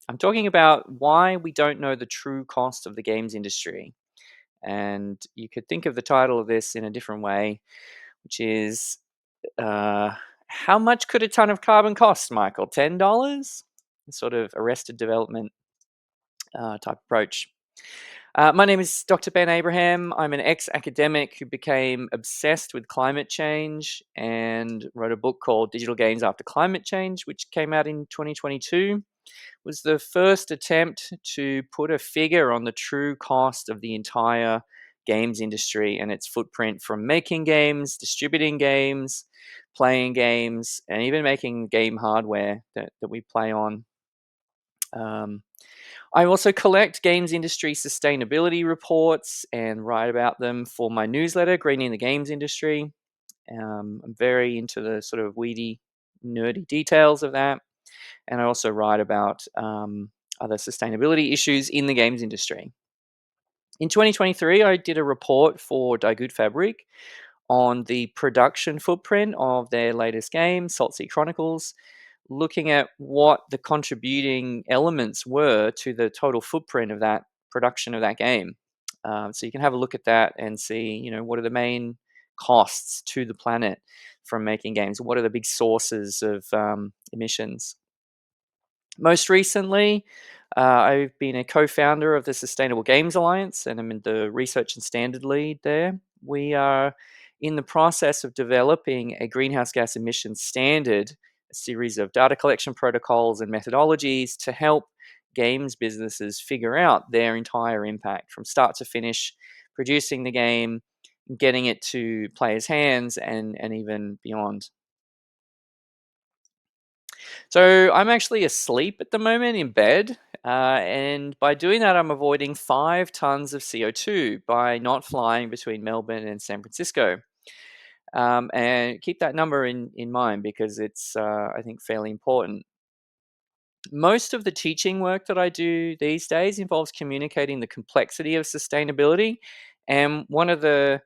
I'm talking about why we don't know the true cost of the games industry. And you could think of the title of this in a different way, which is uh, how much could a ton of carbon cost, Michael? $10? Sort of arrested development type approach. My name is Dr. Ben Abraham. I'm an ex academic who became obsessed with climate change and wrote a book called Digital Gains After Climate Change, which came out in 2022. Was the first attempt to put a figure on the true cost of the entire games industry and its footprint, from making games, distributing games, playing games, and even making game hardware that we play on. Um, I also collect games industry sustainability reports and write about them for my newsletter, Greening the Games Industry. I'm very into the sort of weedy, nerdy details of that. And I also write about other sustainability issues in the games industry. In 2023, I did a report for Dagoot Fabric on the production footprint of their latest game, Saltsea Chronicles, looking at what the contributing elements were to the total footprint of that production of that game. So you can have a look at that and see, what are the main costs to the planet from making games? What are the big sources of emissions? Most recently, I've been a co-founder of the Sustainable Games Alliance, and I'm in the research and standard lead there. We are in the process of developing a greenhouse gas emissions standard, a series of data collection protocols and methodologies to help games businesses figure out their entire impact from start to finish, producing the game, getting it to players' hands, and even beyond. So I'm actually asleep at the moment in bed. And by doing that, I'm avoiding 5 tons of CO2 by not flying between Melbourne and San Francisco. And keep that number in mind because it's, I think, fairly important. Most of the teaching work that I do these days involves communicating the complexity of sustainability. And one of the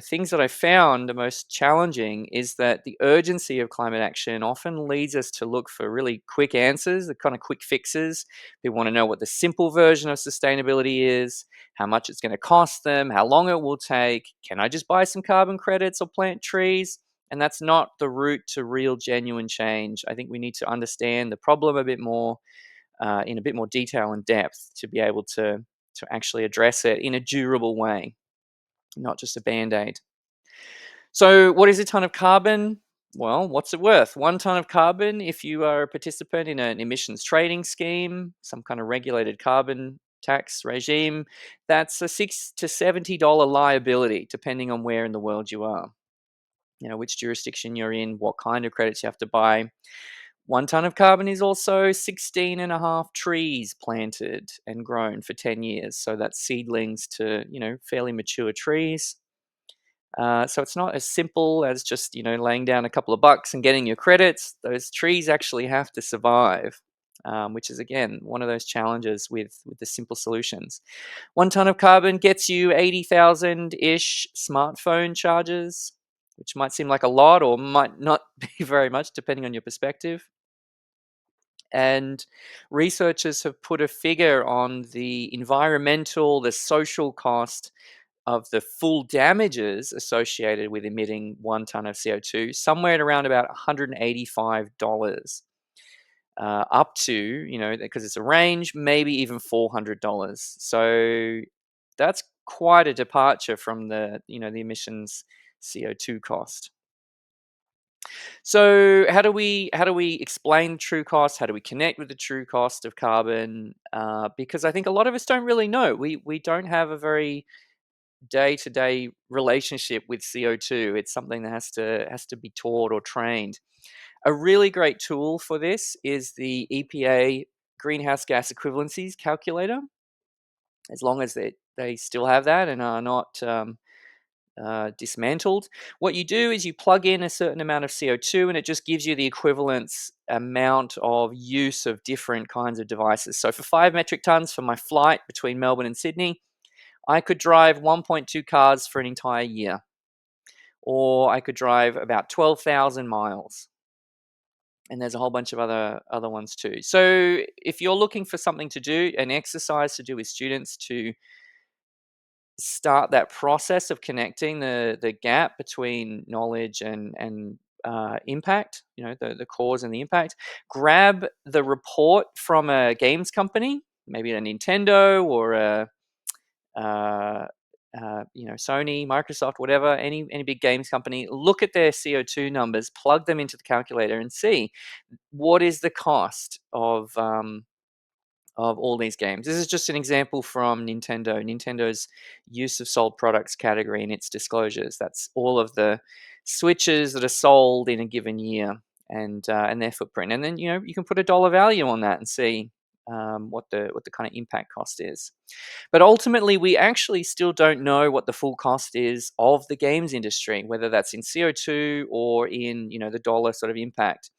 things that I found the most challenging is that the urgency of climate action often leads us to look for really quick answers, the kind of quick fixes. They want to know what the simple version of sustainability is, how much it's going to cost them, how long it will take. Can I just buy some carbon credits or plant trees? And that's not the route to real, genuine change. I think we need to understand the problem a bit more, in a bit more detail and depth, to be able to actually address it in a durable way, not just a band aid. So, what is a ton of carbon? Well, what's it worth? 1 ton of carbon, if you are a participant in an emissions trading scheme, some kind of regulated carbon tax regime, that's a $60 to $70 liability, depending on where in the world you are. Which jurisdiction you're in, what kind of credits you have to buy. 1 ton of carbon is also 16 and a half trees planted and grown for 10 years. So that's seedlings to, fairly mature trees. So it's not as simple as just laying down a couple of bucks and getting your credits. Those trees actually have to survive, which is again one of those challenges with the simple solutions. 1 ton of carbon gets you 80,000 ish smartphone charges, which might seem like a lot or might not be very much depending on your perspective. And researchers have put a figure on the environmental, the social cost of the full damages associated with emitting 1 ton of CO2, somewhere at around about $185, up to, because it's a range, maybe even $400. So that's quite a departure from the emissions CO2 cost. So how do we explain the true cost? How do we connect with the true cost of carbon? Because I think a lot of us don't really know. We don't have a very day-to-day relationship with CO2. It's something that has to be taught or trained. A really great tool for this is the EPA greenhouse gas equivalencies calculator. As long as they still have that and are not dismantled, what you do is you plug in a certain amount of CO2 and it just gives you the equivalence amount of use of different kinds of devices. So for 5 metric tons for my flight between Melbourne and Sydney, I could drive 1.2 cars for an entire year, or I could drive about 12,000 miles. and there's a whole bunch of other ones too. So if you're looking for something to do, an exercise to do with students to start that process of connecting the gap between knowledge and impact, the cause and the impact, grab the report from a games company, maybe a Nintendo or a Sony, Microsoft, whatever, any big games company. Look at their CO2 numbers, plug them into the calculator, and see what is the cost of all these games. This is just an example from Nintendo. Nintendo's use of sold products category in its disclosures. That's all of the Switches that are sold in a given year, and their footprint. And then you can put a dollar value on that and see what the kind of impact cost is. But ultimately, we actually still don't know what the full cost is of the games industry, whether that's in CO2 or in the dollar sort of impact.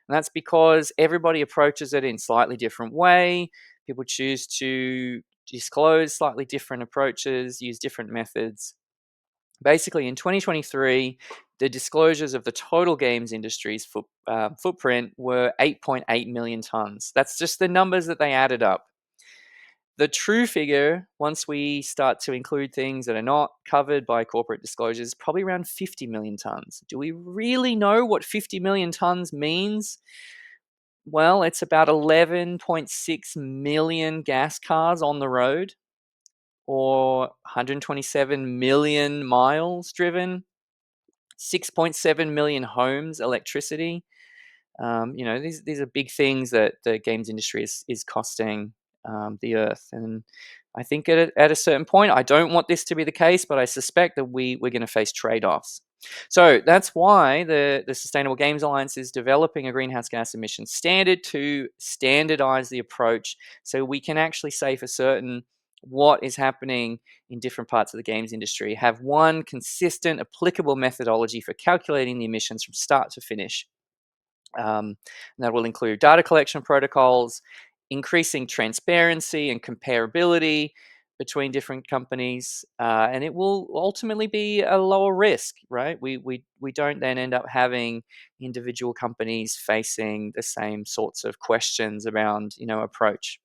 And that's because everybody approaches it in slightly different way. People choose to disclose slightly different approaches, use different methods. Basically, in 2023, the disclosures of the total games industry's footprint were 8.8 million tons. That's just the numbers that they added up. The true figure, once we start to include things that are not covered by corporate disclosures, is probably around 50 million tons. Do we really know what 50 million tons means? Well, it's about 11.6 million gas cars on the road, or 127 million miles driven, 6.7 million homes, electricity. These are big things that the games industry is costing the earth. And I think at a certain point, I don't want this to be the case, but I suspect that we're going to face trade-offs. So that's why the Sustainable Games Alliance is developing a greenhouse gas emissions standard to standardize the approach so we can actually say for certain what is happening in different parts of the games industry, have one consistent, applicable methodology for calculating the emissions from start to finish. And that will include data collection protocols, increasing transparency and comparability between different companies, and it will ultimately be a lower risk, right? We don't then end up having individual companies facing the same sorts of questions around approach.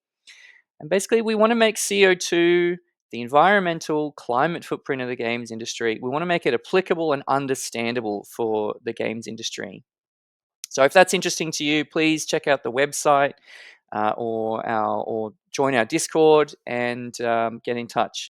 And basically, we want to make CO2, the environmental climate footprint of the games industry, we want to make it applicable and understandable for the games industry. So if that's interesting to you, please check out the website or join our Discord and get in touch.